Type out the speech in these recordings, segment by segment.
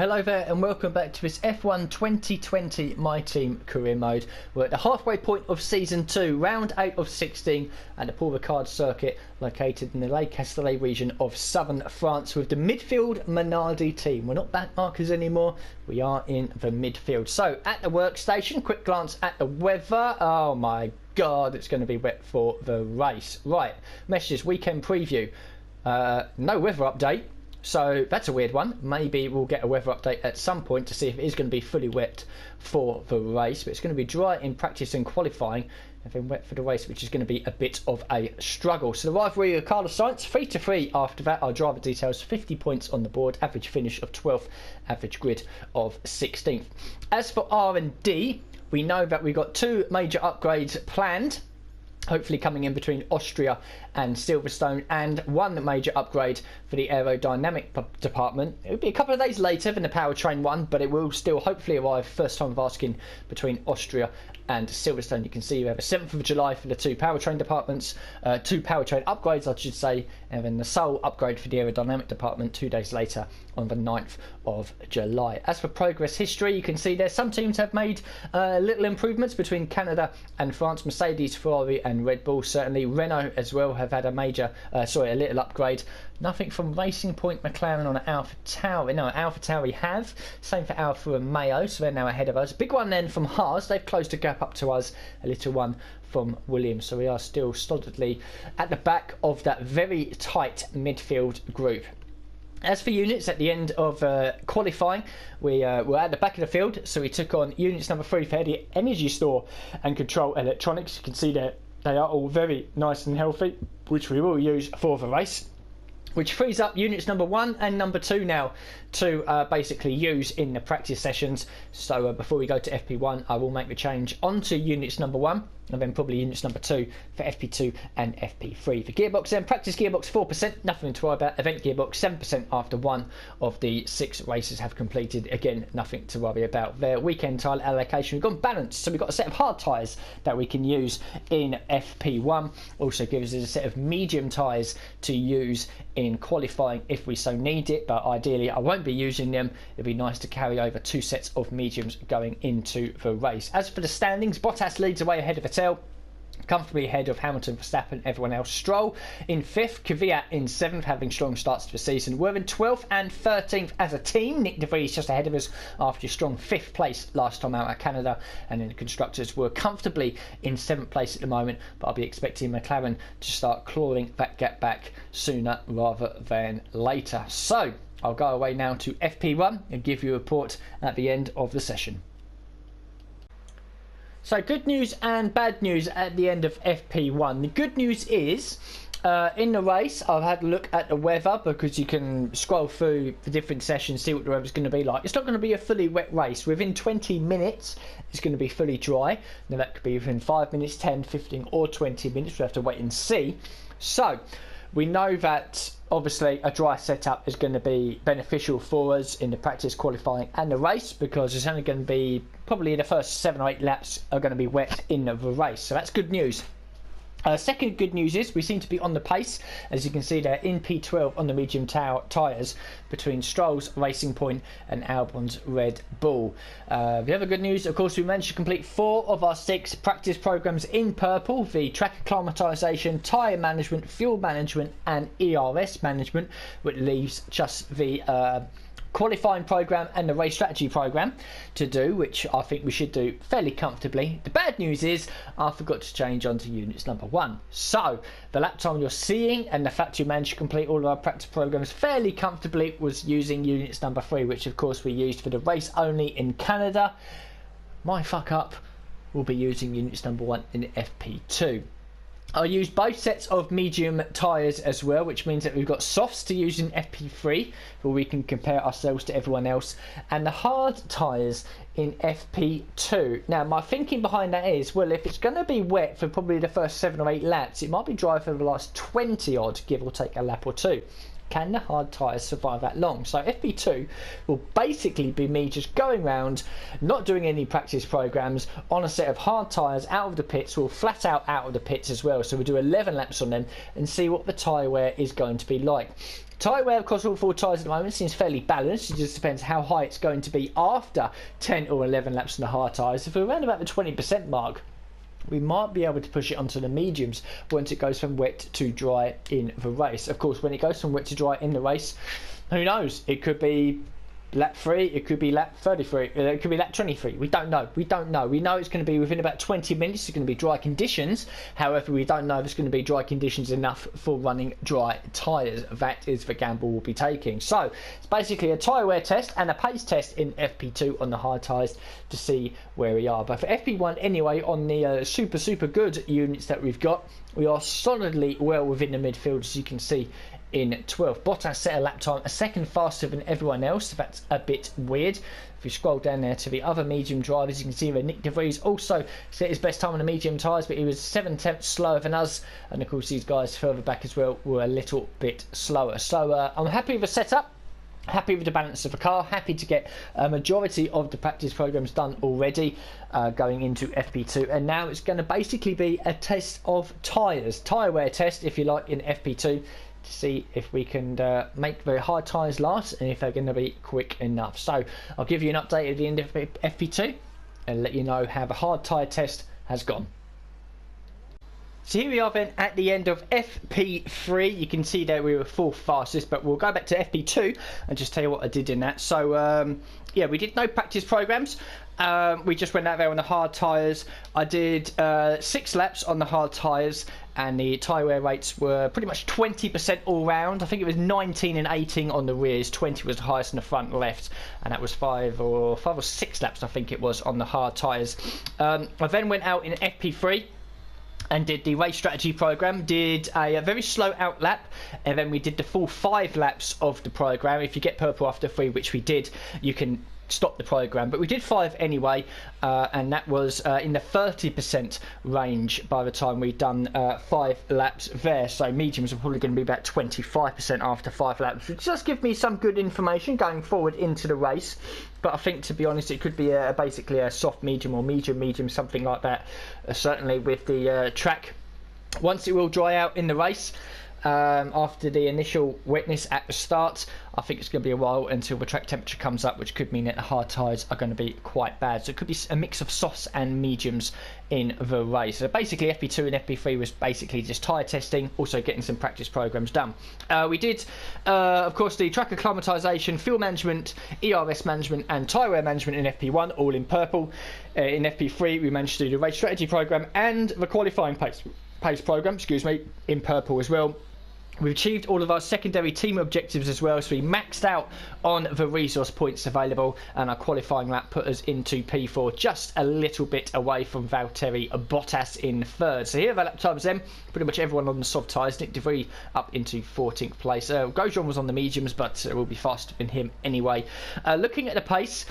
hello there and welcome back to this F1 2020 My Team Career Mode. We're at the halfway point of Season 2, Round 8 of 16 at the Paul Ricard circuit located in the Les Castellets region of southern France with the midfield Minardi team. We're not back markers anymore, we are in the midfield. So at the workstation, quick glance at the weather. Oh my god, it's going to be wet for the race. Right, messages, weekend preview. No weather update. So that's a weird one. Maybe we'll get a weather update at some point to see if it is going to be fully wet for the race. But it's going to be dry in practice and qualifying and then wet for the race, which is going to be a bit of a struggle. So the rivalry of Carlos Sainz, 3-3 after that. Our driver details, 50 points on the board, average finish of 12th, average grid of 16th. As for R&D, we know that we've got two major upgrades planned, hopefully coming in between Austria and Silverstone, and one major upgrade for the aerodynamic department. It will be a couple of days later than the powertrain one, but it will still hopefully arrive first time of asking between Austria and Silverstone. You can see we have a 7th of July for the two powertrain departments, two powertrain upgrades I should say, and then the sole upgrade for the aerodynamic department 2 days later on the 9th of July. As for progress history, you can see there some teams have made little improvements between Canada and France. Mercedes, Ferrari and Red Bull certainly. Renault as well have had a major, a little upgrade. Nothing from Racing Point, McLaren on Alpha Tauri. No, Alpha Tauri have. Same for Alfa Romeo, so they're now ahead of us. Big one then from Haas. They've closed the gap up to us. A little one from Williams. So we are still solidly at the back of that very tight midfield group. As for units, at the end of qualifying, we were at the back of the field, so we took on units number 3 for the energy store and control electronics. You can see that they are all very nice and healthy, which we will use for the race, which frees up units number 1 and number 2 now to basically use in the practice sessions. So before we go to FP1, I will make the change onto units number 1 and then probably units number 2 for FP2 and FP3. For gearbox then, practice gearbox 4%, nothing to worry about. Event gearbox 7% after 1 of the 6 races have completed. Again, nothing to worry about there. Weekend tyre allocation, we've gone balanced, so we've got a set of hard tyres that we can use in FP1. Also gives us a set of medium tyres to use in qualifying if we so need it, but ideally I won't be using them. It'd be nice to carry over 2 sets of mediums going into the race. As for the standings, Bottas leads away ahead of Vettel, comfortably ahead of Hamilton, Verstappen, everyone else. Stroll in 5th, Kvyat in 7th, having strong starts to the season. We're in 12th and 13th as a team. Nick De Vries just ahead of us after a strong 5th place last time out at Canada, and then the constructors were comfortably in 7th place at the moment, but I'll be expecting McLaren to start clawing that gap back sooner rather than later. So I'll go away now to FP1 and give you a report at the end of the session. So good news and bad news at the end of FP1. The good news is in the race I've had a look at the weather, because you can scroll through the different sessions, see what the weather's going to be like. It's not going to be a fully wet race. Within 20 minutes it's going to be fully dry. Now that could be within 5 minutes, 10, 15 or 20 minutes. We'll have to wait and see. So we know that obviously a dry setup is going to be beneficial for us in the practice, qualifying and the race, because it's only going to be probably the first 7 or 8 laps are going to be wet in the race. So that's good news. Second good news is we seem to be on the pace, as you can see there in P12 on the medium tyres between Stroll's Racing Point and Albon's Red Bull. The other good news, of course, we managed to complete 4 of our 6 practice programmes in purple: the track acclimatisation, tyre management, fuel management and ERS management, which leaves just the qualifying program and the race strategy program to do, which I think we should do fairly comfortably. The bad news is I forgot to change onto units number 1. So the lap time you're seeing and the fact you managed to complete all of our practice programs fairly comfortably was using units number 3, which of course we used for the race only in Canada. My fuck up, will be using units number 1 in FP2. I'll use both sets of medium tyres as well, which means that we've got softs to use in FP3, where we can compare ourselves to everyone else, and the hard tyres in FP2. Now my thinking behind that is, well, if it's going to be wet for probably the first 7 or 8 laps, it might be dry for the last 20 odd, give or take a lap or 2. Can the hard tyres survive that long? So FP2 will basically be me just going around, not doing any practice programs, on a set of hard tyres out of the pits. We'll flat out of the pits as well, so we'll do 11 laps on them and see what the tyre wear is going to be like. Tyre wear across all 4 tyres at the moment seems fairly balanced. It just depends how high it's going to be after 10 or 11 laps on the hard tyres. If we're around about the 20% mark, we might be able to push it onto the mediums once it goes from wet to dry in the race. Of course, when it goes from wet to dry in the race, who knows? It could be lap 3, it could be lap 33, it could be lap 23. We don't know. We know it's going to be within about 20 minutes. It's going to be dry conditions. However, we don't know if it's going to be dry conditions enough for running dry tyres. That is the gamble we'll be taking. So it's basically a tyre wear test and a pace test in FP2 on the hard tyres to see where we are. But for FP1 anyway, on the super good units that we've got, we are solidly well within the midfield, as you can see in 12th. Bottas set a lap time a second faster than everyone else. That's a bit weird. If you scroll down there to the other medium drivers, you can see that Nick De Vries also set his best time on the medium tyres, but he was 7/10 slower than us, and of course these guys further back as well were a little bit slower. So I'm happy with the setup, happy with the balance of the car, happy to get a majority of the practice programs done already going into FP2, and now it's going to basically be a test of tyres, tyre wear test if you like, in FP2, to see if we can make the hard tyres last and if they're going to be quick enough. So I'll give you an update at the end of FP2 and let you know how the hard tyre test has gone. So here we are then at the end of FP3. You can see there we were 4th fastest, but we'll go back to FP2 and just tell you what I did in that. So yeah, we did no practice programs. We just went out there on the hard tyres. I did 6 laps on the hard tyres, and the tyre wear rates were pretty much 20% all round. I think it was 19 and 18 on the rears, 20 was the highest in the front left, and that was 5 or 6 laps I think it was on the hard tyres. I then went out in FP3 and did the race strategy program, did a very slow out lap, and then we did the full 5 laps of the program. If you get purple after 3, which we did, you can stop the program, but we did 5 anyway, and that was in the 30% range by the time we'd done 5 laps there. So mediums are probably going to be about 25% after 5 laps, which does give me some good information going forward into the race. But I think, to be honest, it could be basically a soft medium or medium, something like that. Certainly with the track, once it will dry out in the race, after the initial wetness at the start, I think it's going to be a while until the track temperature comes up, which could mean that the hard tyres are going to be quite bad. So it could be a mix of softs and mediums in the race. So basically FP2 and FP3 was basically just tyre testing, also getting some practice programs done. We did, of course, the track acclimatisation, fuel management, ERS management and tyre wear management in FP1, all in purple. In FP3 we managed to do the race strategy program and the qualifying pace program, in purple as well. We've achieved all of our secondary team objectives as well, so we maxed out on the resource points available, and our qualifying lap put us into P4, just a little bit away from Valtteri Bottas in 3rd. So here are the lap times then, pretty much everyone on the soft tyres. Nick De Vries up into 14th place. Grosjean was on the mediums, but we'll be faster than him anyway. Looking at the pace,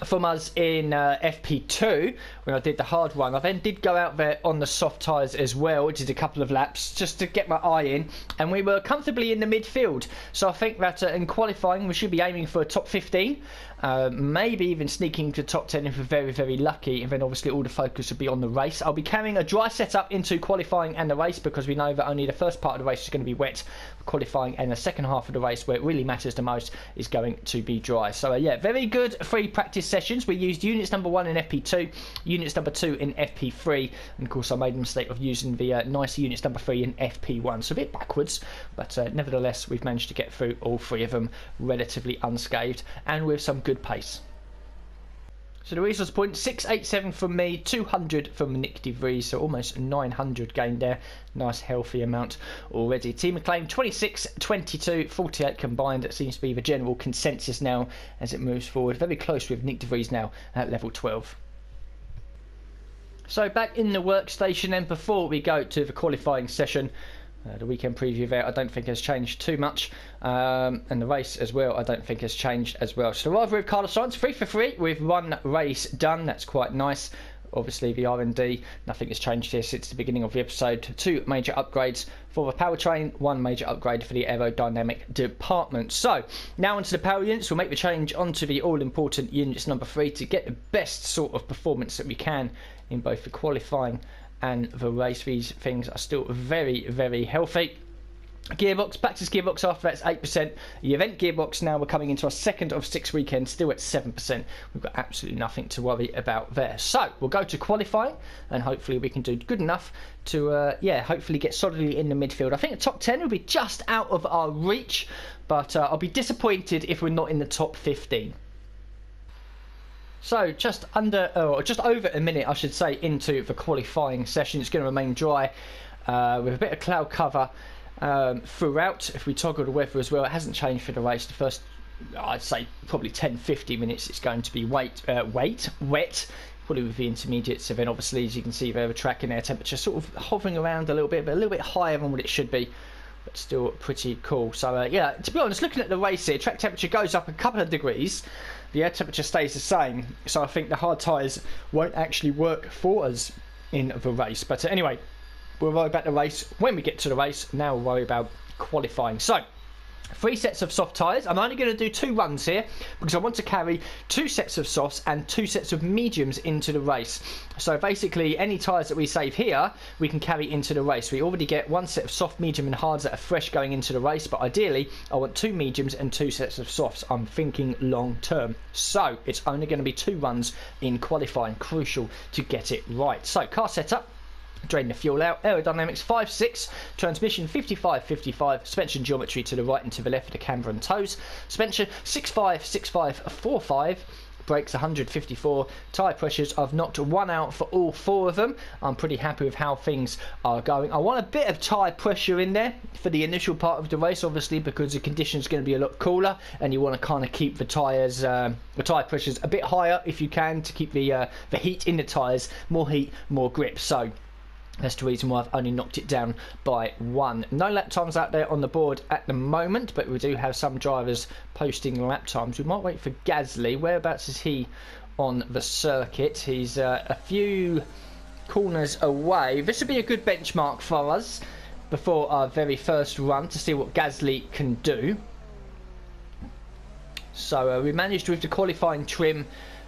from us in FP2, when I did the hard run, I then did go out there on the soft tyres as well, did a couple of laps just to get my eye in, and we were comfortably in the midfield. So I think that in qualifying we should be aiming for a top 15, maybe even sneaking to top 10 if we're very lucky, and then obviously all the focus would be on the race. I'll be carrying a dry setup into qualifying and the race, because we know that only the first part of the race is going to be wet. Qualifying and the second half of the race, where it really matters the most, is going to be dry. So yeah, very good free practice sessions. We used units number 1 in FP2, units number 2 in FP3, and of course I made the mistake of using the nicer units number 3 in FP1, so a bit backwards, but nevertheless we've managed to get through all 3 of them relatively unscathed and with some good pace. So the resource point, 687 from me, 200 from Nick De Vries, so almost 900 gained there. Nice healthy amount already. Team acclaim 26, 22, 48 combined. That seems to be the general consensus now as it moves forward. Very close with Nick De Vries now at level 12. So back in the workstation then, before we go to the qualifying session. The weekend preview there I don't think has changed too much, and the race as well I don't think has changed as well. So rather with Carlos Sainz, 3 for 3 with 1 race done. That's quite nice. Obviously the R&D, nothing has changed here since the beginning of the episode. 2 major upgrades for the powertrain, 1 major upgrade for the aerodynamic department. So now onto the power units. We'll make the change onto the all-important units number 3 to get the best sort of performance that we can in both the qualifying and the race. These things are still very healthy. Gearbox, practice gearbox after that's 8%. The event gearbox, now we're coming into our second of 6 weekends, still at 7%. We've got absolutely nothing to worry about there. So we'll go to qualifying, and hopefully we can do good enough to, hopefully get solidly in the midfield. I think the top 10 will be just out of our reach, but I'll be disappointed if we're not in the top 15. So just over a minute, I should say, into the qualifying session. It's going to remain dry with a bit of cloud cover throughout. If we toggle the weather as well, it hasn't changed for the race. The first, I'd say, probably 10-15 minutes it's going to be wet, probably with the intermediates. And then obviously, as you can see there, the track and air temperature sort of hovering around a little bit, but a little bit higher than what it should be, but still pretty cool. So yeah, to be honest, looking at the race here, track temperature goes up a couple of degrees, the air temperature stays the same, so I think the hard tyres won't actually work for us in the race. But anyway, we'll worry about the race when we get to the race. Now we'll worry about qualifying. So 3 sets of soft tyres. I'm only going to do 2 runs here because I want to carry 2 sets of softs and 2 sets of mediums into the race. So basically any tyres that we save here we can carry into the race. We already get 1 set of soft, medium and hards that are fresh going into the race, but ideally I want 2 mediums and 2 sets of softs. I'm thinking long term, so it's only going to be 2 runs in qualifying. Crucial to get it right. So car setup, drain the fuel out, aerodynamics 5-6, transmission 55-55, suspension geometry to the right and to the left for the camber and toes, suspension 6-5, 6-5, 4-5, brakes 154, tyre pressures, I've knocked 1 out for all 4 of them. I'm pretty happy with how things are going. I want a bit of tyre pressure in there for the initial part of the race, obviously, because the conditions are going to be a lot cooler and you want to kind of keep the tyres, the tyre pressures a bit higher if you can, to keep the heat in the tyres. More heat, more grip. So that's the reason why I've only knocked it down by 1. No lap times out there on the board at the moment, but we do have some drivers posting lap times. We might wait for Gasly. Whereabouts is he on the circuit? He's a few corners away. This would be a good benchmark for us before our very first run to see what Gasly can do. So we managed with the qualifying trim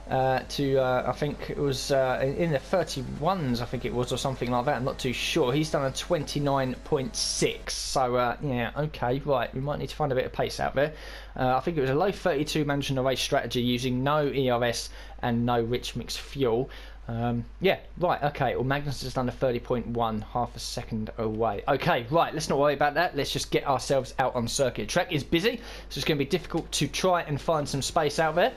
I think it was in the 31s, I think it was, or something like that. I'm not too sure. He's done a 29.6, so yeah, okay, right, we might need to find a bit of pace out there. I think it was a low 32 managing the race strategy using no ERS and no rich mixed fuel. Yeah, right, okay, well, Magnus has done a 30.1, half a second away. Okay, right, let's not worry about that. Let's just get ourselves out on circuit. Track is busy, so it's going to be difficult to try and find some space out there.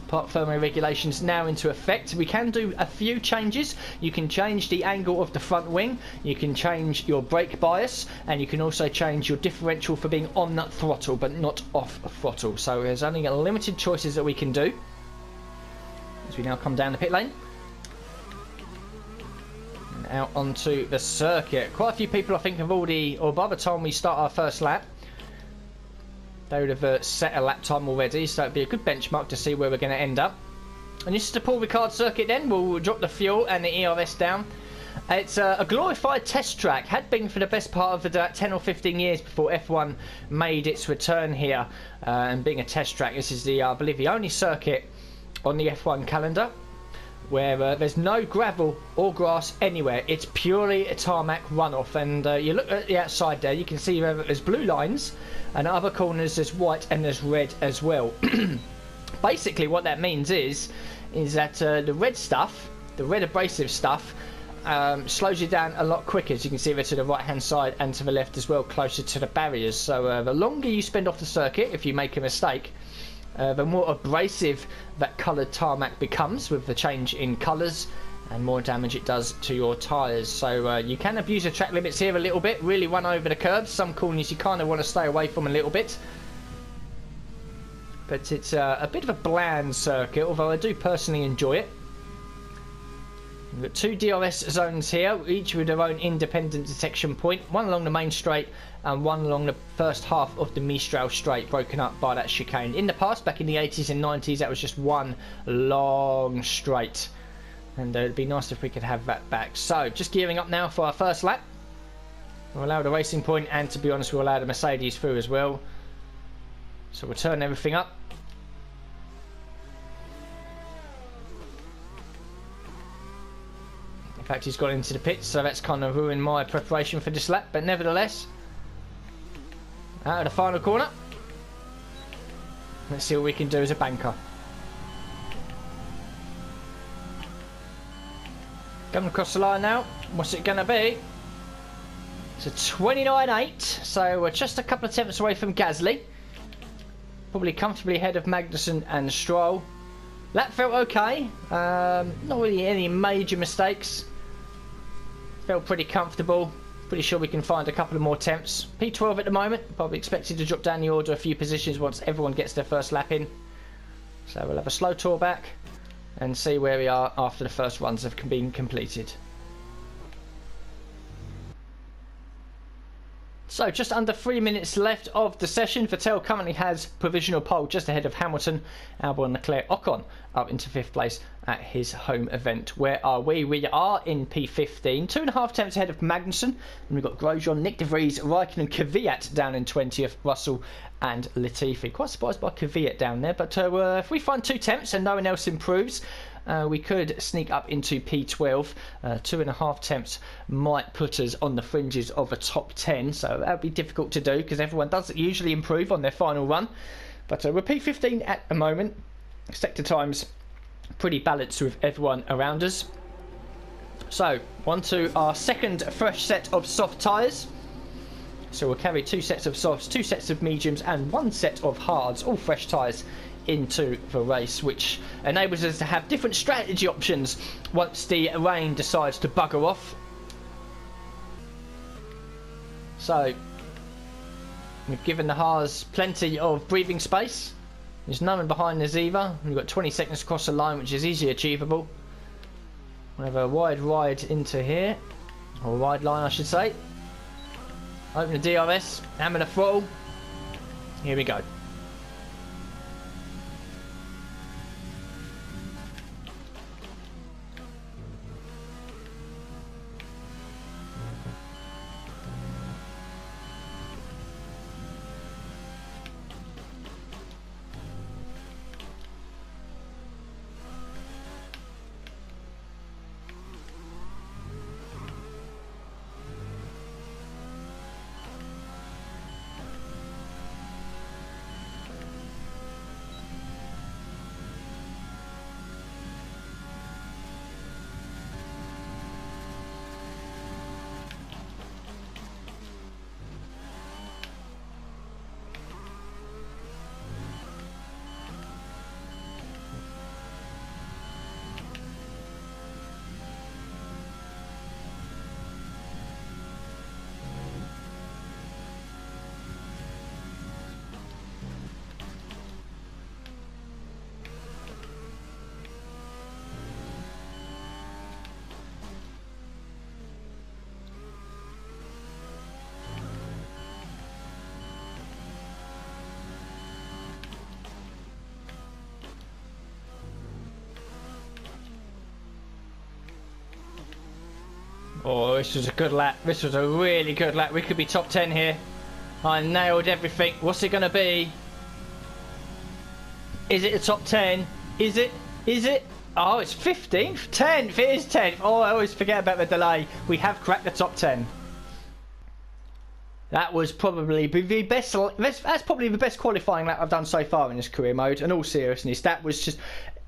Park thermo regulations now into effect. We can do a few changes. You can change the angle of the front wing, you can change your brake bias, and you can also change your differential for being on that throttle but not off throttle. So there's only limited choices that we can do as we now come down the pit lane and out onto the circuit. Quite a few people, I think, have already, or by the time we start our first lap, they would have set a lap time already, so it'd be a good benchmark to see where we're going to end up. And this is the Paul Ricard circuit then. We'll drop the fuel and the ERS down. It's a glorified test track. Had been for the best part of the 10 or 15 years before F1 made its return here. And being a test track, this is the, I believe, the only circuit on the F1 calendar where there's no gravel or grass anywhere. It's purely a tarmac runoff, and you look at the outside there, you can see there's blue lines, and at other corners there's white and there's red as well. Basically what that means is that the red stuff, the red abrasive stuff, slows you down a lot quicker, as you can see there to the right hand side and to the left as well, closer to the barriers. So the longer you spend off the circuit, if you make a mistake, the more abrasive that coloured tarmac becomes with the change in colours, and more damage it does to your tyres. So you can abuse the track limits here a little bit, really run over the curbs. Some corners you kind of want to stay away from a little bit. But it's a bit of a bland circuit, although I do personally enjoy it. We've got 2 DRS zones here, each with their own independent detection point. One along the main straight and one along the first half of the Mistral straight, broken up by that chicane. In the past, back in the 80s and 90s, that was just one long straight. And it'd be nice if we could have that back. So, just gearing up now for our first lap. We'll allow the Racing Point, and to be honest, we'll allow the Mercedes through as well. So we'll turn everything up. In fact, he's got into the pits, so that's kind of ruined my preparation for this lap, but nevertheless, Out of the final corner. Let's see what we can do as a banker. Coming across the line now. What's it going to be? It's a 29.8, so we're just a couple of tenths away from Gasly. Probably comfortably ahead of Magnussen and Stroll. That felt okay. Not really any major mistakes. Felt pretty comfortable. Pretty sure we can find a couple of more tenths. P12 at the moment. Probably expected to drop down the order a few positions once everyone gets their first lap in. So we'll have a slow tour back and see where we are after the first runs have been completed. So just under 3 minutes left of the session. Vettel currently has provisional pole just ahead of Hamilton, Albon, Leclerc, Ocon up into 5th place at his home event. Where are we? We are in P15, 2.5 tenths ahead of Magnussen. And we've got Grosjean, Nick De Vries, Raikkonen, Kvyat down in 20th, Russell and Latifi. Quite surprised by Kvyat down there, but if we find 2 tenths and no one else improves, we could sneak up into P12. 2.5 tenths might put us on the fringes of a top 10, so that would be difficult to do because everyone does usually improve on their final run. But we're P15 at the moment. Sector times pretty balanced with everyone around us. So on to our second fresh set of soft tyres. So we'll carry 2 sets of softs, 2 sets of mediums and 1 set of hards, all fresh tyres into the race, which enables us to have different strategy options once the rain decides to bugger off. So we've given the Haas plenty of breathing space. There's no one behind us either. We've got 20 seconds across the line, which is easily achievable. We'll have a wide ride into here, or wide line I should say. Open the DRS, hammer the throttle. Here we go. Oh, this was a good lap. This was a really good lap. We could be top 10 here. I nailed everything. What's it going to be? Is it a top 10? Is it? Is it? Oh, it's 15th? 10th. It is 10th. Oh, I always forget about the delay. We have cracked the top 10. That was probably the best. That's probably the best qualifying lap I've done so far in this career mode. In all seriousness, that was just...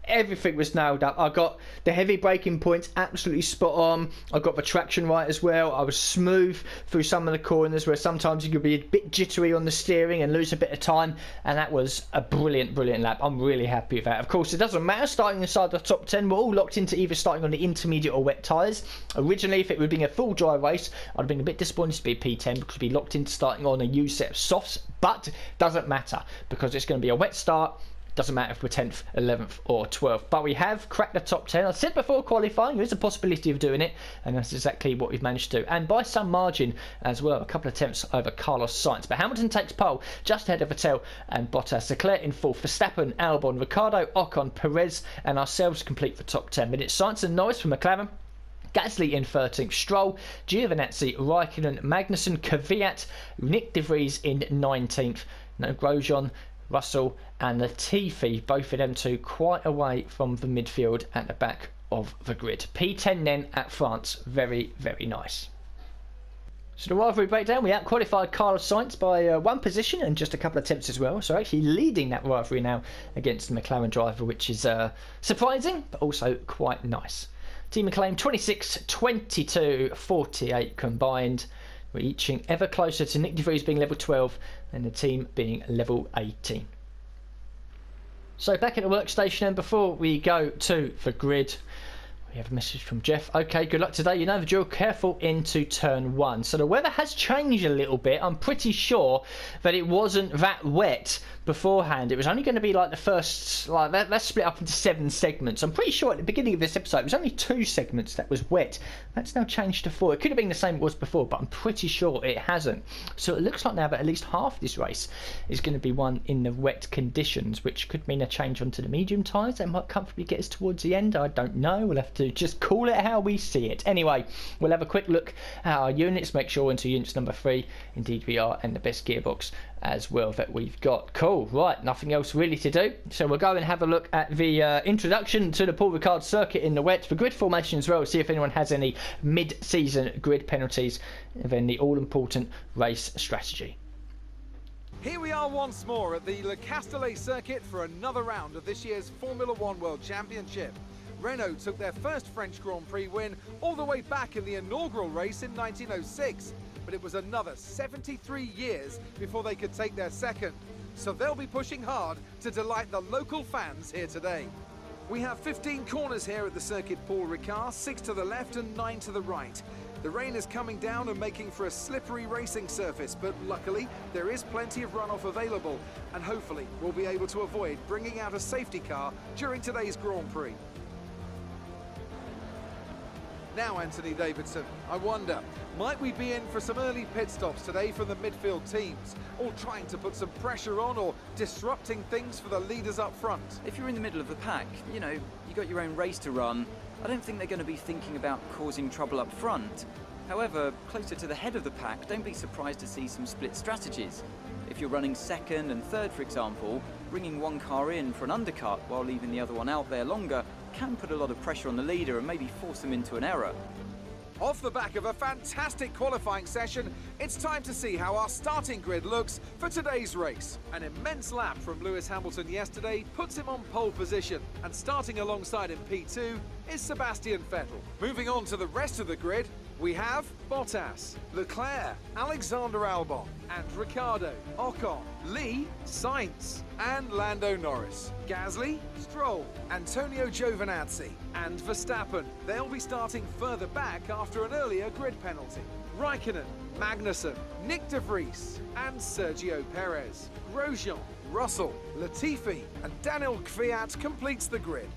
everything was nailed up. I got the heavy braking points absolutely spot on. I got the traction right as well. I was smooth through some of the corners where sometimes you could be a bit jittery on the steering and lose a bit of time, and that was a brilliant lap. I'm really happy with that. Of course, it doesn't matter starting inside the top 10. We're all locked into either starting on the intermediate or wet tyres. Originally, if it would have been a full dry race, I'd have been a bit disappointed to be P10 because we'd be locked into starting on a used set of softs, but doesn't matter because it's going to be a wet start. Doesn't matter if we're 10th, 11th or 12th. But we have cracked the top 10. I said before qualifying, there is a possibility of doing it. And that's exactly what we've managed to do. And by some margin as well. A couple of tenths over Carlos Sainz. But Hamilton takes pole just ahead of Vettel and Bottas. Leclerc in 4th. Verstappen, Albon, Ricciardo, Ocon, Perez and ourselves complete the top 10. But it's Sainz and Norris from McLaren. Gasly in 13th, Stroll, Giovinazzi, Raikkonen, Magnussen, Kvyat, Nick De Vries in 19th. No, Grosjean, Russell and Latifi, both of them two quite away from the midfield at the back of the grid. P10 then at France, very nice. So the rivalry breakdown, we out-qualified Carlos Sainz by one position and just a couple of attempts as well. So actually leading that rivalry now against the McLaren driver, which is surprising, but also quite nice. Team McLaren 26, 22, 48 combined. We're inching ever closer to Nick De Vries being level 12 and the team being level 18. So back at the workstation, and before we go to the grid, we have a message from Jeff. Okay, good luck today. You know the drill. Careful into turn 1. So the weather has changed a little bit. I'm pretty sure that it wasn't that wet beforehand. It was only going to be like the first, like that's split up into 7 segments. I'm pretty sure at the beginning of this episode it was only 2 segments that was wet. That's now changed to 4. It could have been the same it was before, but I'm pretty sure it hasn't. So it looks like now that at least half this race is going to be won in the wet conditions, which could mean a change onto the medium tyres. They might comfortably get us towards the end. I don't know. We'll have to just call it how we see it. Anyway, we'll have a quick look at our units. Make sure into units number 3, indeed we are, and the best gearbox as well that we've got. Cool, right, nothing else really to do, so we'll go and have a look at the introduction to the Paul Ricard circuit in the wet, the grid formation as well, see if anyone has any mid-season grid penalties, and then the all-important race strategy. Here we are once more at the Le Castellet circuit for another round of this year's Formula One World Championship. Renault took their first French Grand Prix win all the way back in the inaugural race in 1906. But it was another 73 years before they could take their second. So they'll be pushing hard to delight the local fans here today. We have 15 corners here at the circuit Paul Ricard, 6 to the left and 9 to the right. The rain is coming down and making for a slippery racing surface, but luckily there is plenty of runoff available, and hopefully we'll be able to avoid bringing out a safety car during today's Grand Prix. Now, Anthony Davidson, I wonder, might we be in for some early pit stops today from the midfield teams, all trying to put some pressure on or disrupting things for the leaders up front? If you're in the middle of the pack, you know, you got your own race to run, I don't think they're going to be thinking about causing trouble up front. However, closer to the head of the pack, don't be surprised to see some split strategies. If you're running second and third, for example, bringing one car in for an undercut while leaving the other one out there longer can put a lot of pressure on the leader and maybe force them into an error. Off the back of a fantastic qualifying session, it's time to see how our starting grid looks for today's race. An immense lap from Lewis Hamilton yesterday puts him on pole position, and starting alongside in P2 is Sebastian Vettel. Moving on to the rest of the grid, we have Bottas, Leclerc, Alexander Albon, and Ricciardo, Ocon, Lee, Sainz, and Lando Norris, Gasly, Stroll, Antonio Giovinazzi, and Verstappen. They'll be starting further back after an earlier grid penalty. Raikkonen, Magnussen, Nick De Vries, and Sergio Perez. Grosjean, Russell, Latifi, and Daniel Kvyat completes the grid.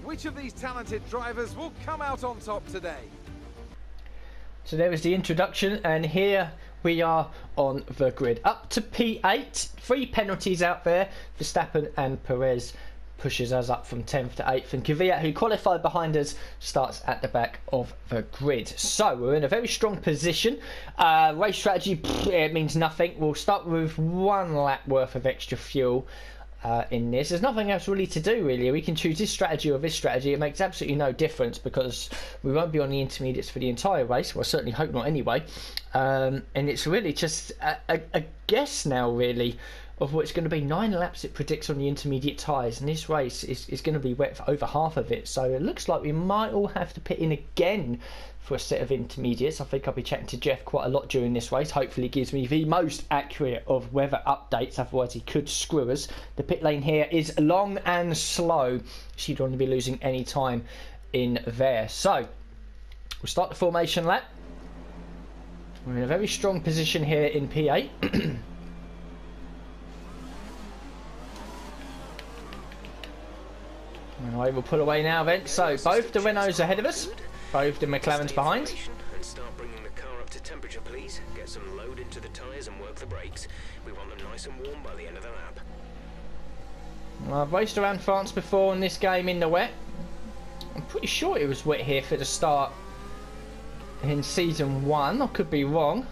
Which of these talented drivers will come out on top today? So there is the introduction, and here we are on the grid. Up to P8, 3 penalties out there. Verstappen and Perez pushes us up from 10th to 8th, and Kvyat, who qualified behind us, starts at the back of the grid. So we're in a very strong position. Race strategy, it means nothing. We'll start with 1 lap worth of extra fuel. In this, there's nothing else really to do. Really, we can choose this strategy or this strategy. It makes absolutely no difference because we won't be on the intermediates for the entire race. Well, I certainly hope not anyway. And it's really just a guess now, really, of what's going to be 9 laps it predicts on the intermediate tyres, and this race is going to be wet for over half of it. So it looks like we might all have to pit in again for a set of intermediates. I think I'll be chatting to Jeff quite a lot during this race. Hopefully it gives me the most accurate of weather updates, otherwise he could screw us. The pit lane here is long and slow. She'd only be losing any time in there. So we'll start the formation lap. We're in a very strong position here in P8. Alright, we'll pull away now then. So both the Renaults ahead of us. Both the McLaren's behind. And start bringing the car up to temperature, please. Get some load into the tyres and work the brakes. We want them nice and warm by the end of the lap. I've raced around France before in this game in the wet. I'm pretty sure it was wet here for the start in season 1. I could be wrong.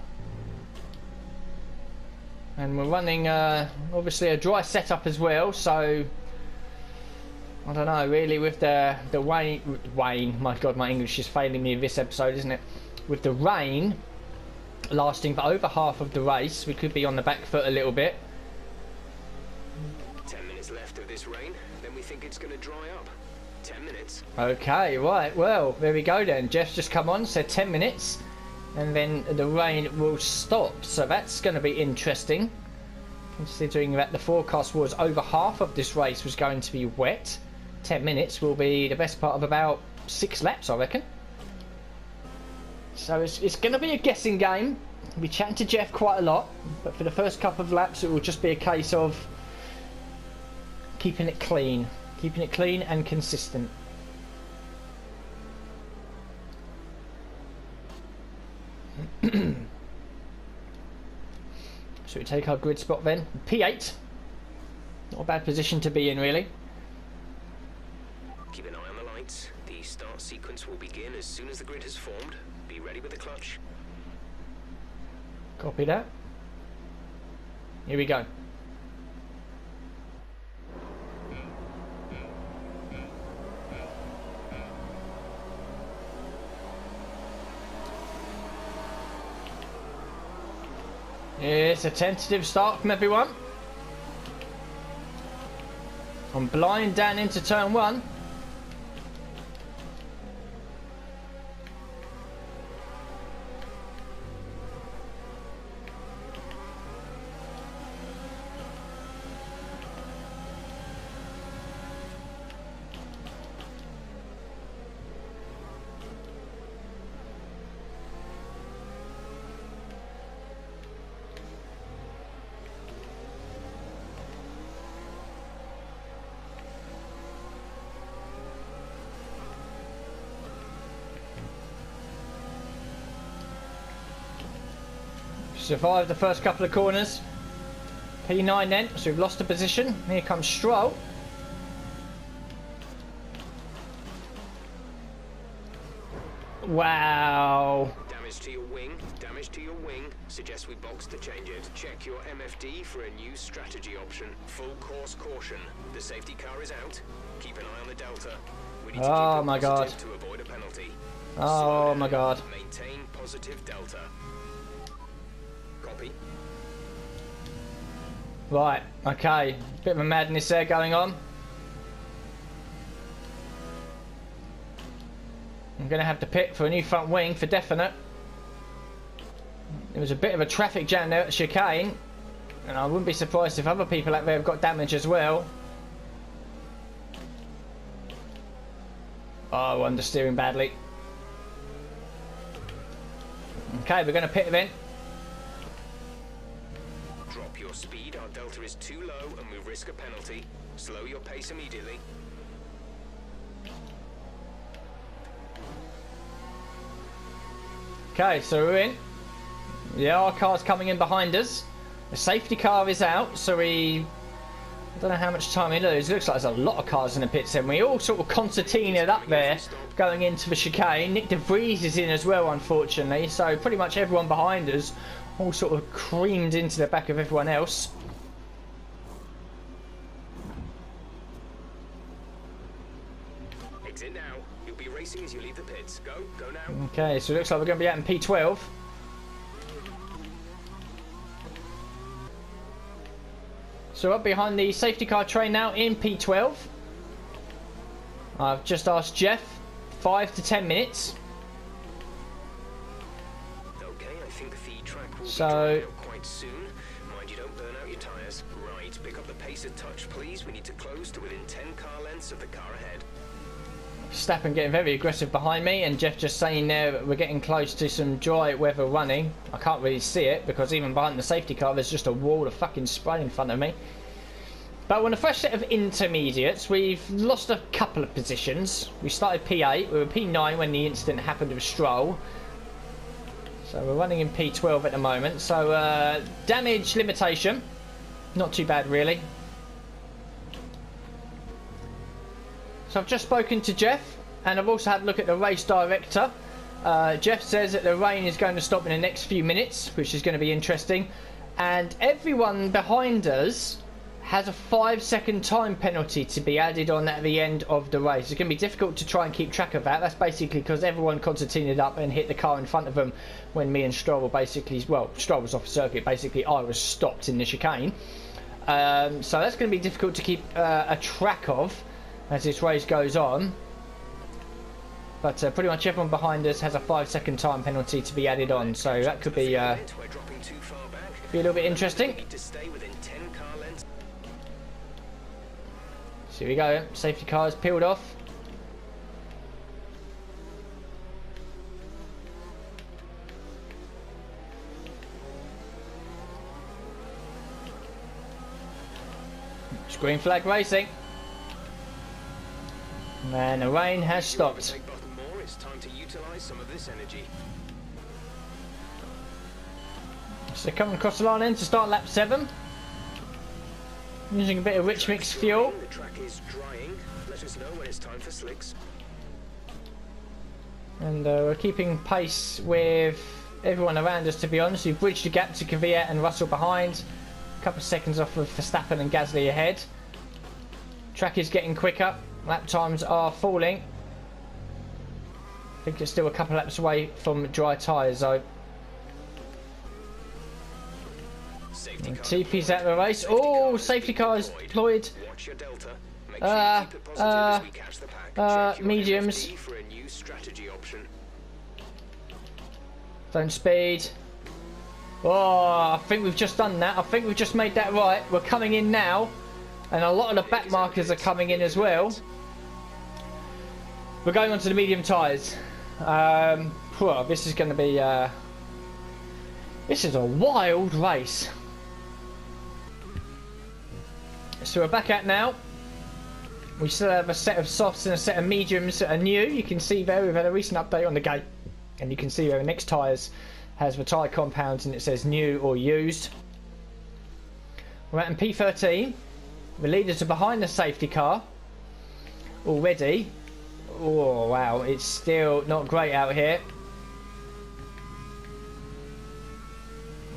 And we're running obviously a dry setup as well, so I don't know really with the rain, my god, my English is failing me in this episode, isn't it? With the rain, lasting for over half of the race. We could be on the back foot a little bit. 10 minutes left of this rain, then we think it's going to dry up. 10 minutes. Okay, right, well, there we go then. Jeff's just come on, said 10 minutes, and then the rain will stop. So that's going to be interesting, considering that the forecast was over half of this race was going to be wet. 10 minutes will be the best part of about 6 laps, I reckon. So it's going to be a guessing game. We'll be chatting to Jeff quite a lot, but for the first couple of laps it will just be a case of keeping it clean and consistent. So we take our grid spot then. P8. Not a bad position to be in, really. Keep an eye on the lights. The start sequence will begin as soon as the grid has formed. Be ready with the clutch. Copy that. Here we go. It's a tentative start from everyone. I'm blind down into turn 1. Survived the first couple of corners. P9 then, so we've lost a position. Here comes Stroll. Wow. Damage to your wing. Damage to your wing. Suggest we box to change it. Check your MFD for a new strategy option. Full course caution. The safety car is out. Keep an eye on the delta. We need to Oh keep it my God. positive to avoid a penalty. Oh my God. Maintain positive delta. Copy. Right, okay. Bit of a madness there going on. I'm going to have to pit for a new front wing for definite. There was a bit of a traffic jam there at the chicane, and I wouldn't be surprised if other people out there have got damage as well. Oh, understeering badly. Okay, we're going to pit then. Drop your speed. Our delta is too low and we risk a penalty. Slow your pace immediately. Okay, so we're in. Yeah, our car's coming in behind us. The safety car is out, so I don't know how much time we lose. It looks like there's a lot of cars in the pits, and we all sort of concertinaed up there going into the chicane. Nick De Vries is in as well, unfortunately, so pretty much everyone behind us all sort of creamed into the back of everyone else. Exit now. You'll be racing as you leave the pits. Go now. Okay, so it looks like we're going to be out in P12. So up behind the safety car train now in P12. I've just asked Jeff, 5 to 10 minutes. Okay, I think the track will be So- drying out quite soon. Mind you don't burn out your tyres. Right, pick up the pace a touch, please. We need to close to within 10 car lengths of the car ahead. Stappen getting very aggressive behind me, and Jeff just saying there that we're getting close to some dry weather running. I can't really see it because even behind the safety car there's just a wall of fucking spray in front of me. But we're on a fresh set of intermediates. We've lost a couple of positions. We started P8, we were P9 when the incident happened with Stroll. So we're running in P12 at the moment. So damage limitation, not too bad really. So I've just spoken to Jeff, and I've also had a look at the race director. Jeff says that the rain is going to stop in the next few minutes, which is going to be interesting. And everyone behind us has a 5-second time penalty to be added on at the end of the race. It's going to be difficult to try and keep track of that. That's basically because everyone concertinaed up and hit the car in front of them when me and Stroll were basically, well, Stroll was off the circuit. Basically, I was stopped in the chicane. So that's going to be difficult to keep a track of as this race goes on. But pretty much everyone behind us has a 5-second time penalty to be added on. So that could be a little bit interesting. So here we go, safety car is peeled off. It's green flag racing. And the rain has stopped. It's time to utilize some of this energy. So coming across the line then to start lap 7. Using a bit of rich mix fuel. The track is drying. Let us know when it's time for slicks. And we're keeping pace with everyone around us, to be honest. We've bridged the gap to Kvyat and Russell behind. A couple of seconds off of Verstappen and Gasly ahead. Track is getting quicker. Lap times are falling. I think it's still a couple laps away from dry tyres though. And TP's out of the race. Oh, safety car is deployed. Watch your delta. Make sure you keep it positive as we catch the pack. Check your mediums. MFD for a new strategy option. Don't speed. Oh, I think we've just done that. I think we've just made that right. We're coming in now. And a lot of the back markers are coming in as well. We're going on to the medium tyres. This is going to be... this is a wild race. So we're back out now. We still have a set of softs and a set of mediums that are new. You can see there we've had a recent update on the gate. And you can see where the next tyres has the tyre compounds and it says new or used. We're out in P13. The leaders are behind the safety car already. Oh wow, it's still not great out here.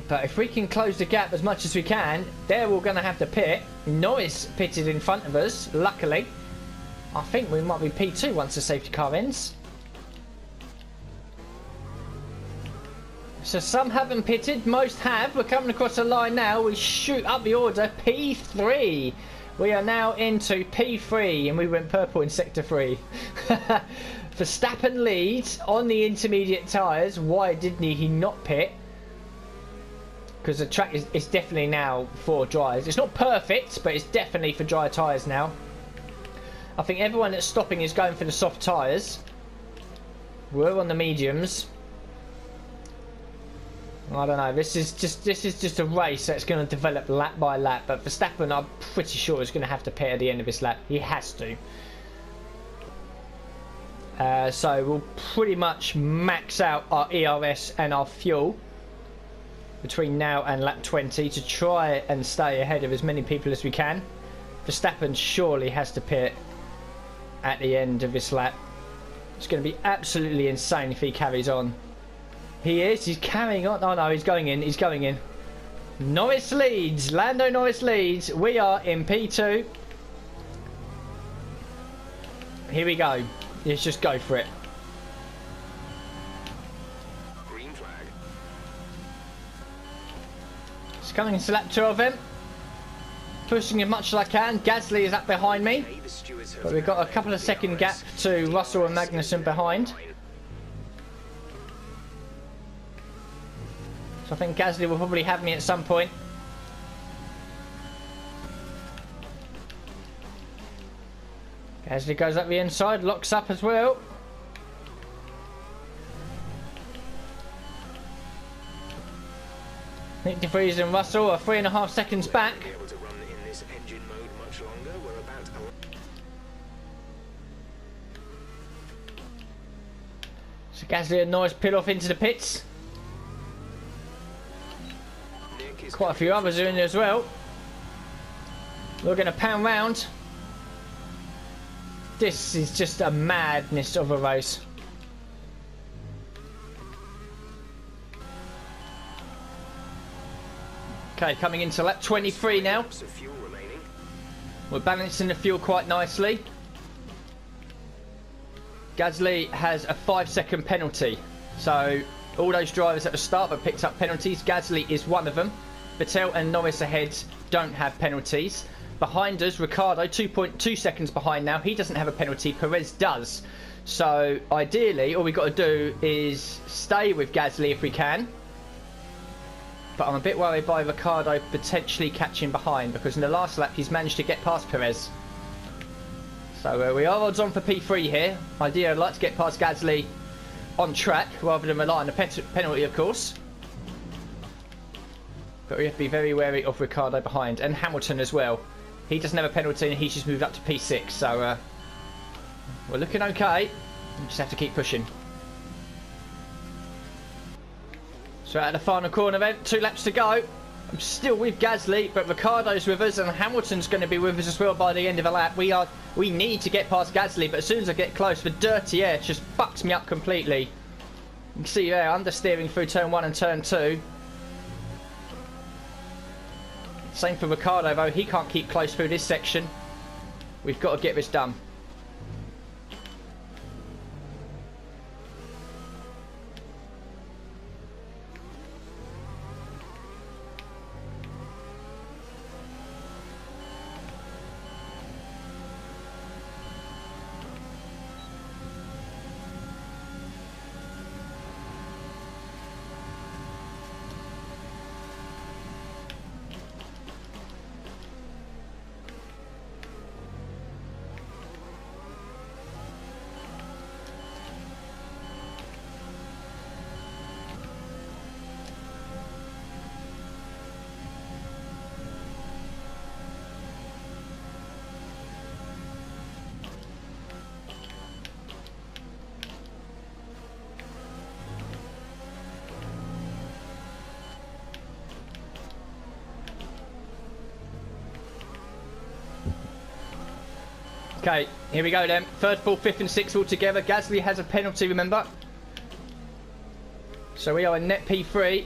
But if we can close the gap as much as we can, they're all going to have to pit. Norris pitted in front of us, luckily. I think we might be P2 once the safety car ends. So some haven't pitted, most have. We're coming across the line now. We shoot up the order, P3. We are now into P3 and we went purple in sector 3. Verstappen leads on the intermediate tyres. Why didn't he not pit? Because the track is definitely now for dries. It's not perfect, but it's definitely for dry tyres now. I think everyone that's stopping is going for the soft tyres. We're on the mediums. I don't know. This is just a race that's going to develop lap by lap. But Verstappen, I'm pretty sure, is going to have to pit at the end of this lap. He has to. So we'll pretty much max out our ERS and our fuel between now and lap 20 to try and stay ahead of as many people as we can. Verstappen surely has to pit at the end of this lap. It's going to be absolutely insane if he carries on. He is. He's carrying on. Oh no, he's going in. He's going in. Norris leads. Lando Norris leads. We are in P2. Here we go. Let's just go for it. Green flag. It's coming into lap 2 of him. Pushing as much as I can. Gasly is up behind me. But we've got a couple of second gap to Russell and Magnussen behind. So I think Gasly will probably have me at some point. Gasly goes up the inside, locks up as well. Nick De Vries and Russell are 3.5 seconds back. So Gasly and Norris peel off into the pits. Quite a few others are in as well. We're going to pan round. This is just a madness of a race. Okay, coming into lap 23 now. We're balancing the fuel quite nicely. Gasly has a 5-second penalty. So all those drivers at the start that picked up penalties, Gasly is one of them. Vettel and Norris ahead don't have penalties. Behind us, Ricciardo, 2.2 seconds behind now. He doesn't have a penalty. Perez does. So ideally, all we've got to do is stay with Gasly if we can. But I'm a bit worried by Ricciardo potentially catching behind, because in the last lap he's managed to get past Perez. So we are odds on for P3 here. Ideally, I'd like to get past Gasly on track rather than rely on the penalty, of course. But we have to be very wary of Ricciardo behind, and Hamilton as well. He doesn't have a penalty and he's just moved up to P6. So we're looking okay. We just have to keep pushing. So at the final corner then, 2 laps to go. I'm still with Gasly, but Ricciardo's with us and Hamilton's going to be with us as well by the end of the lap. We need to get past Gasly, but as soon as I get close, the dirty air just fucks me up completely. You can see there, understeering through turn 1 and turn 2. Same for Ricciardo though, he can't keep close through this section. We've got to get this done. Okay, here we go then. 3rd, 4th, 5th and 6th all together. Gasly has a penalty, remember. So we are in net P3.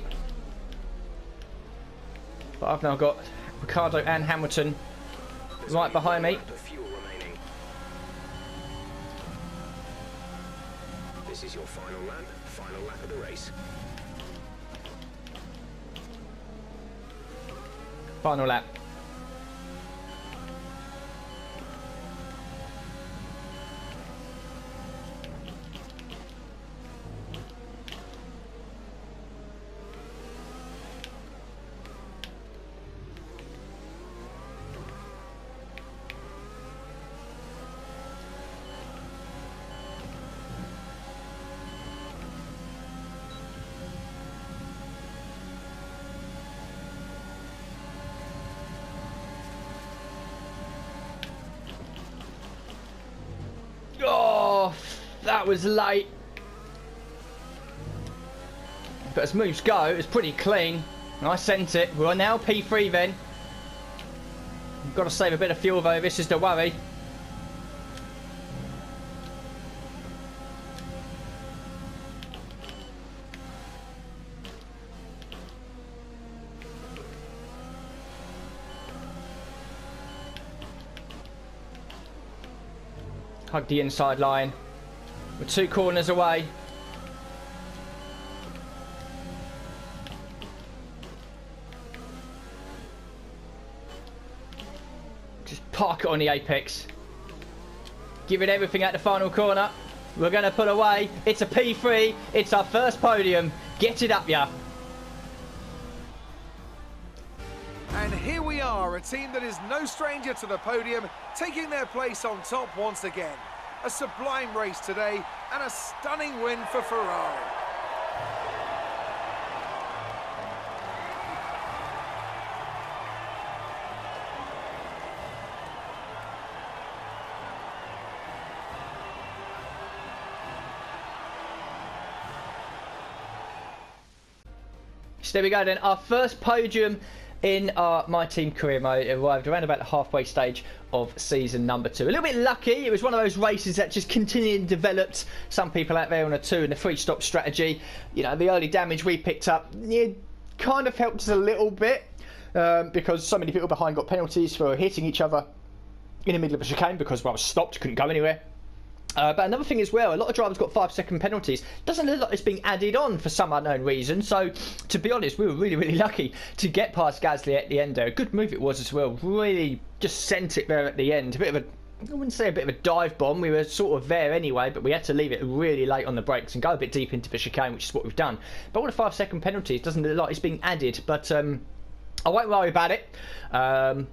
But I've now got Ricciardo and Hamilton right behind me. This is your final lap of the race. Final lap. Oh, that was late. But as moves go, it was pretty clean. And I sent it. We're now P3 then. We've got to save a bit of fuel though. This is the worry. Hug the inside line. We're 2 corners away. Just park it on the apex. Give it everything at the final corner. We're going to pull away. It's a P3. It's our first podium. Get it up, yeah. And here we are, a team that is no stranger to the podium, taking their place on top once again. A sublime race today and a stunning win for Ferrari. So there we go then, our first podium in our My Team career mode. It arrived around about the halfway stage of season number 2. A little bit lucky, it was one of those races that just continued and developed. Some people out there on a 2 and a 3 stop strategy. You know, the early damage we picked up, it kind of helped us a little bit because so many people behind got penalties for hitting each other in the middle of a chicane because I was stopped, couldn't go anywhere. But another thing as well, a lot of drivers got 5-second penalties. Doesn't look like it's being added on for some unknown reason. So, to be honest, we were really, really lucky to get past Gasly at the end there. A good move it was as well. Really just sent it there at the end. A bit of a, I wouldn't say a bit of a dive bomb. We were sort of there anyway, but we had to leave it really late on the brakes and go a bit deep into the chicane, which is what we've done. But all the 5-second penalties doesn't look like it's being added. But I won't worry about it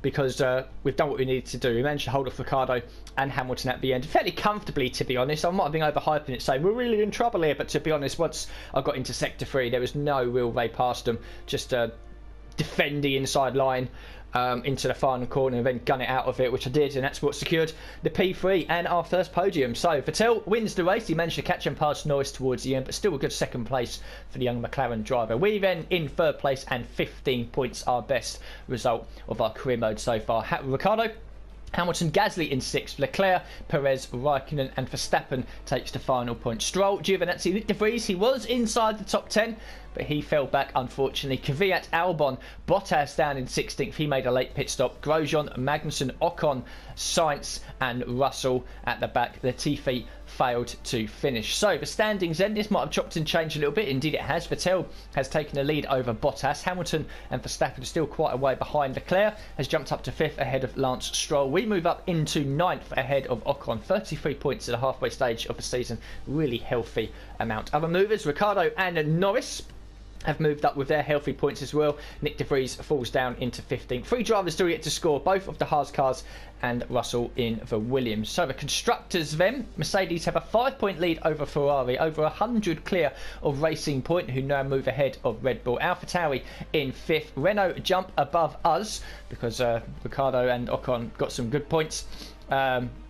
because we've done what we needed to do. We managed to hold off Ricciardo and Hamilton at the end fairly comfortably, to be honest. I might have been overhyping it, saying we're really in trouble here, but to be honest, once I got into sector 3, there was no real way past them. Just defend the inside line into the final corner and then gun it out of it, which I did, and that's what secured the P3 and our first podium. So Vettel wins the race. He managed to catch and pass Norris towards the end, but still a good second place for the young McLaren driver. We then in third place and 15 points, our best result of our career mode so far. Ricciardo, Hamilton, Gasly in 6th, Leclerc, Perez, Raikkonen and Verstappen takes the final point. Stroll, Giovinazzi, Nick de Vries, he was inside the top 10, but he fell back unfortunately. Kvyat, Albon, Bottas down in 16th, he made a late pit stop. Grosjean, Magnussen, Ocon, Sainz and Russell at the back. Latifi failed to finish. So the standings then, this might have chopped and changed a little bit. Indeed it has. Vettel has taken the lead over Bottas. Hamilton and Verstappen are still quite a way behind. Leclerc has jumped up to 5th ahead of Lance Stroll. We move up into 9th ahead of Ocon. 33 points at the halfway stage of the season. Really healthy amount. Other movers, Ricciardo and Norris have moved up with their healthy points as well. Nick de Vries falls down into 15th. 3 drivers still yet to score, both of the Haas cars and Russell in the Williams. So the constructors then, Mercedes have a 5-point lead over Ferrari, over 100 clear of Racing Point, who now move ahead of Red Bull. AlphaTauri in 5th. Renault jump above us because Ricciardo and Ocon got some good points.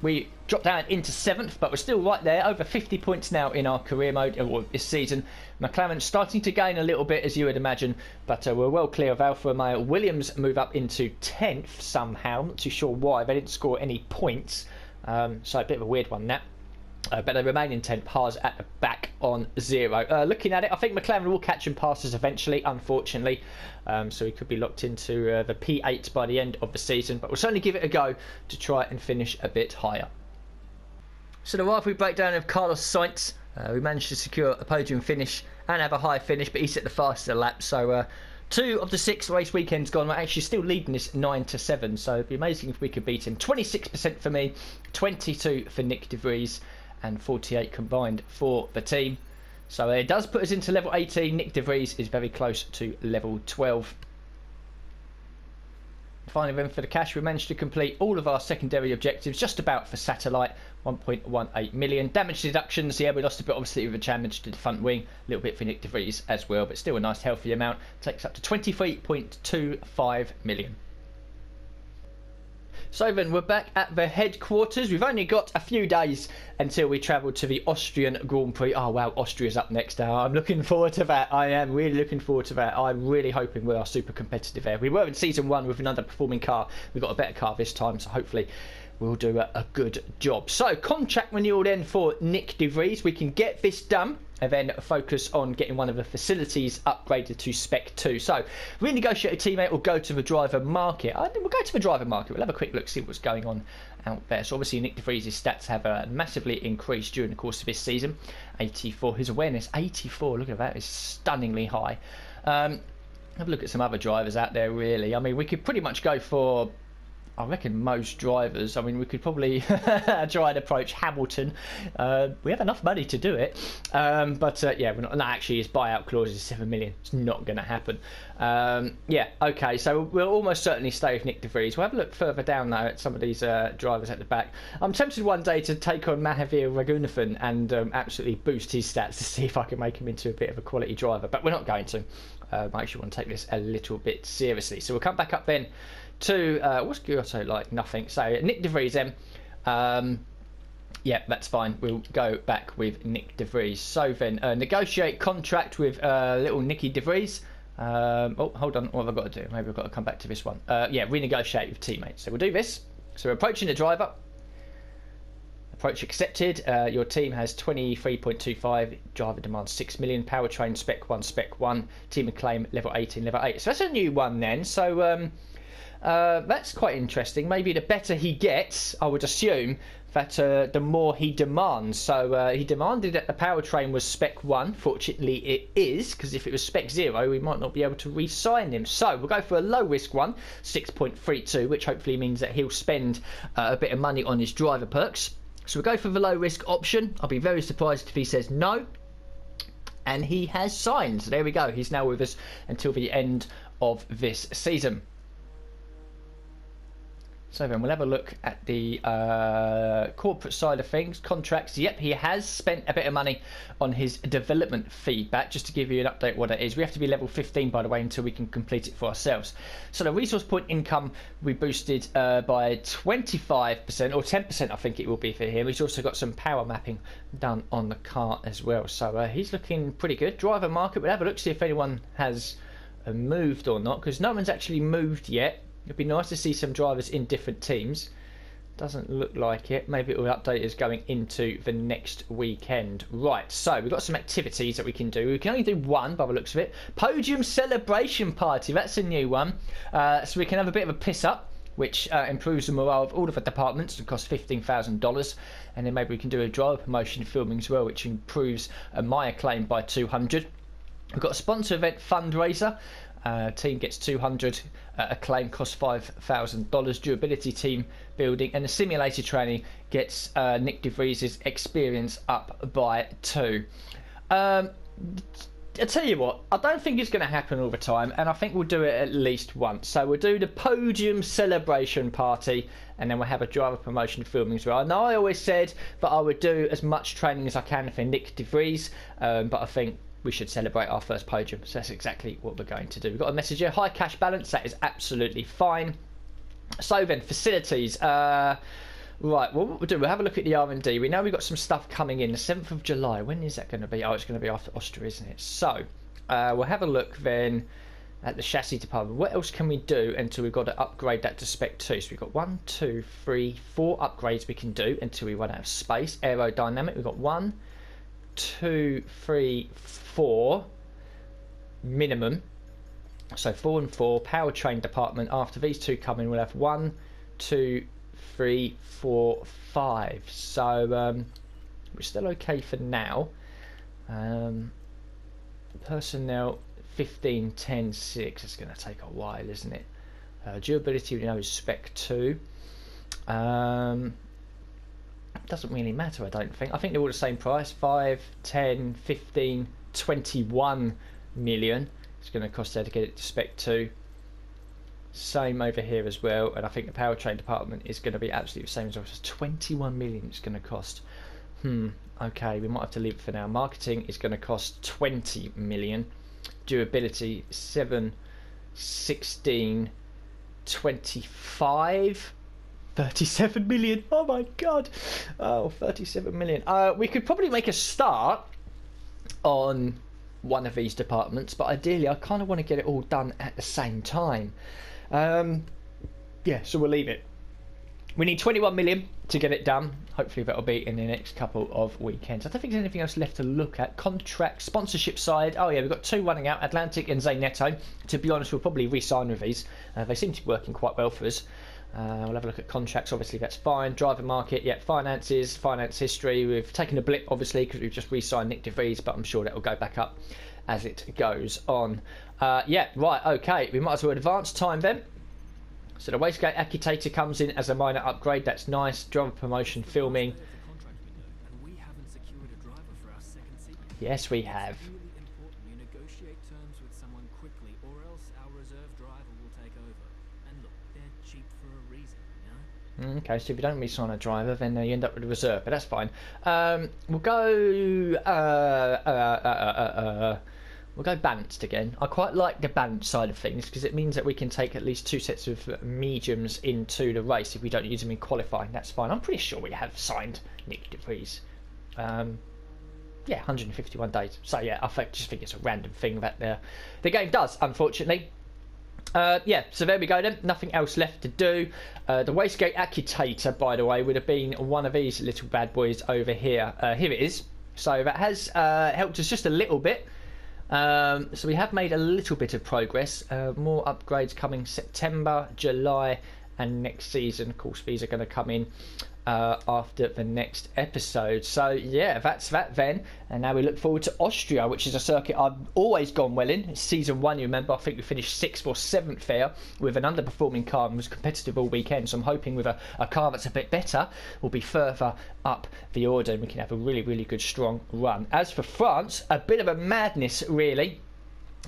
We dropped down into 7th, but we're still right there, over 50 points now in our career mode this season. McLaren starting to gain a little bit, as you would imagine, but we're well clear of Alfa Romeo. Williams move up into 10th somehow, not too sure why. They didn't score any points, so a bit of a weird one that. But they remain in 10th, Haas at the back on 0. Looking at it, I think McLaren will catch and pass us eventually, unfortunately. So he could be locked into the P8 by the end of the season. But we'll certainly give it a go to try and finish a bit higher. So the rivalry breakdown of Carlos Sainz. We managed to secure a podium finish and have a high finish, but he set the faster lap. So 2 of the 6 race weekends gone. We're actually still leading this 9-7. So it'd be amazing if we could beat him. 26% for me, 22 for Nick de Vries, and 48 combined for the team. So it does put us into level 18. Nick de Vries is very close to level 12. Finally then for the cash, we managed to complete all of our secondary objectives just about for satellite. 1.18 million. Damage deductions, yeah, we lost a bit obviously with the damage to the front wing, a little bit for Nick de Vries as well, but still a nice healthy amount. Takes up to 23.25 million. So then we're back at the headquarters. We've only got a few days until we travel to the Austrian Grand Prix. Oh wow, Austria's up next now. I'm looking forward to that. I am really looking forward to that. I'm really hoping we are super competitive there. We were in season 1 with an underperforming car. We've got a better car this time, so hopefully we'll do a good job. So contract renewal then for Nick de Vries. We can get this done and then focus on getting one of the facilities upgraded to Spec 2. So renegotiate a teammate or go to the driver market. We'll go to the driver market. We'll have a quick look, see what's going on out there. So obviously Nick de Vries' stats have massively increased during the course of this season. 84, his awareness 84, look at that, is stunningly high. Have a look at some other drivers out there really. I mean, we could pretty much go for, I reckon, most drivers. I mean, we could probably try and approach Hamilton. We have enough money to do it. But yeah, we're not. No, actually, his buyout clause is 7 million. It's not going to happen. Yeah, okay. So we'll almost certainly stay with Nick de Vries. We'll have a look further down now at some of these drivers at the back. I'm tempted one day to take on Mahavir Raghunathan and absolutely boost his stats to see if I can make him into a bit of a quality driver. But we're not going to. I actually want to take this a little bit seriously. So we'll come back up then to what's Giotto like? Nothing. So Nick de Vries then. Yeah, that's fine. We'll go back with Nick de Vries. So then negotiate contract with little Nicky de Vries. Oh, hold on. What have I got to do? Maybe I've got to come back to this one. Yeah, renegotiate with teammates. So we'll do this. So we're approaching the driver. Approach accepted. Your team has 23.25. Driver demands 6 million. Powertrain spec 1, spec 1. Team and claim level 18, level 8. So that's a new one then. So That's quite interesting. Maybe the better he gets, I would assume, that the more he demands. So he demanded that the powertrain was Spec 1. Fortunately, it is, because if it was Spec 0, we might not be able to re-sign him. So we'll go for a low-risk one, 6.32, which hopefully means that he'll spend a bit of money on his driver perks. So we'll go for the low-risk option. I'll be very surprised if he says no. And he has signed. So there we go. He's now with us until the end of this season. So then we'll have a look at the corporate side of things. Contracts, yep, he has spent a bit of money on his development feedback. Just to give you an update what it is. We have to be level 15, by the way, until we can complete it for ourselves. So the resource point income we boosted by 25%, or 10% I think it will be for him. He's also got some power mapping done on the car as well. So he's looking pretty good. Driver market, we'll have a look, see if anyone has moved or not, because no one's actually moved yet. It'd be nice to see some drivers in different teams. Doesn't look like it. Maybe it will update us going into the next weekend. Right, so we've got some activities that we can do. We can only do one by the looks of it. Podium celebration party. That's a new one. So we can have a bit of a piss up, which improves the morale of all of the departments and costs $15,000. And then maybe we can do a driver promotion filming as well, which improves my acclaim by 200. We've got a sponsor event fundraiser. Team gets 200, acclaim costs $5,000, durability team building, and the simulator training gets Nick De Vries's experience up by 2. I tell you what, I don't think it's going to happen all the time, and I think we'll do it at least once. So we'll do the podium celebration party, and then we'll have a driver promotion filming as well. I know I always said that I would do as much training as I can for Nick De Vries, but I think we should celebrate our first podium, so that's exactly what we're going to do. We've got a message here, high cash balance, that is absolutely fine. So then, facilities, right, well, what we'll do, we'll have a look at the R&D. We know we've got some stuff coming in, the 7th of July, when is that going to be? Oh, it's going to be after Austria, isn't it? So, we'll have a look then at the chassis department. What else can we do until we've got to upgrade that to Spec 2? So we've got 1, 2, 3, 4 upgrades we can do until we run out of space. Aerodynamic, we've got 1, 2, 3, 4 minimum, so 4 and 4. Powertrain department, after these two come in, we'll have 1, 2, 3, 4, 5. So we're still okay for now. Personnel 15, 10, 6. It's going to take a while, isn't it? Durability, we know, is Spec 2. Doesn't really matter, I don't think. I think they're all the same price. 5, 10, 15, 21 million. It's going to cost there to get it to Spec 2. Same over here as well. And I think the powertrain department is going to be absolutely the same as well. It's 21 million it's going to cost. Okay, we might have to leave it for now. Marketing is going to cost 20 million. Durability 7, 16, 25. 37 million. Oh my god. Oh, 37 million. We could probably make a start on one of these departments, but ideally I kind of want to get it all done at the same time. Yeah, so we'll leave it. We need 21 million to get it done. Hopefully that'll be in the next couple of weekends. I don't think there's anything else left to look at. Contract, sponsorship side. Oh yeah, we've got 2 running out, Atlantic and Zaynetto. To be honest, we'll probably re-sign with these. They seem to be working quite well for us. We'll have a look at contracts, obviously that's fine. Driver market, yeah, finances, finance history. We've taken a blip, obviously, because we've just re-signed Nick De Vries, but I'm sure that will go back up as it goes on. Yeah, right, okay, we might as well advance time then. So the wastegate Accutator comes in as a minor upgrade, that's nice. Driver promotion filming. Yes, we have. Okay, so if you don't re-sign a driver, then you end up with a reserve, but that's fine. We'll go balanced again. I quite like the balanced side of things because it means that we can take at least 2 sets of mediums into the race if we don't use them in qualifying. That's fine. I'm pretty sure we have signed Nick De Vries. Yeah, 151 days. So yeah, I just think it's a random thing that the game does, unfortunately. Yeah, so there we go then. Nothing else left to do. The wastegate Accutator, by the way, would have been one of these little bad boys over here. Here it is. So that has helped us just a little bit. So we have made a little bit of progress. More upgrades coming September, July, and next season. Of course, these are going to come in after the next episode. So yeah, that's that then. And now we look forward to Austria, which is a circuit I've always gone well in. It's season 1, you remember, I think we finished 6th or 7th there with an underperforming car and was competitive all weekend. So I'm hoping with a car that's a bit better, we'll be further up the order and we can have a really, really good strong run. As for France, a bit of a madness really.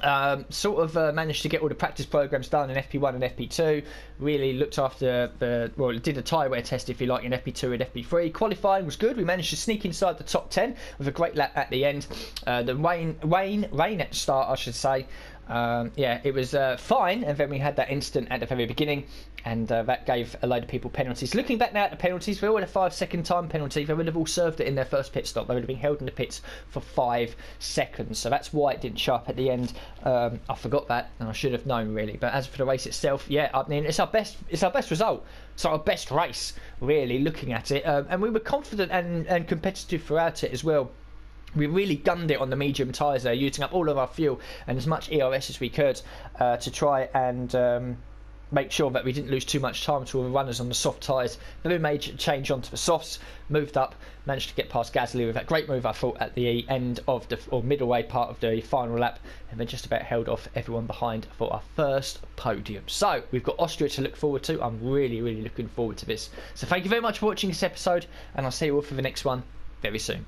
Managed to get all the practice programs done in FP1 and FP2. Really looked after did a tyre wear test, if you like, in FP2 and FP3. Qualifying was good. We managed to sneak inside the top 10 with a great lap at the end. The rain at the start, I should say. It was fine, and then we had that incident at the very beginning, and that gave a load of people penalties. Looking back now at the penalties, they all had a 5-second time penalty. They would have all served it in their first pit stop. They would have been held in the pits for 5 seconds, so that's why it didn't show up at the end. I forgot that, and I should have known really. But as for the race itself, yeah, I mean, it's our best result. It's our best race, really, looking at it, and we were confident and competitive throughout it as well. We really gunned it on the medium tyres there, using up all of our fuel and as much ERS as we could to try and make sure that we didn't lose too much time to all the runners on the soft tyres. Then we made a change onto the softs, moved up, managed to get past Gasly with that great move, I thought, at the end of middle way part of the final lap, and then just about held off everyone behind for our first podium. So we've got Austria to look forward to. I'm really, really looking forward to this. So thank you very much for watching this episode, and I'll see you all for the next one very soon.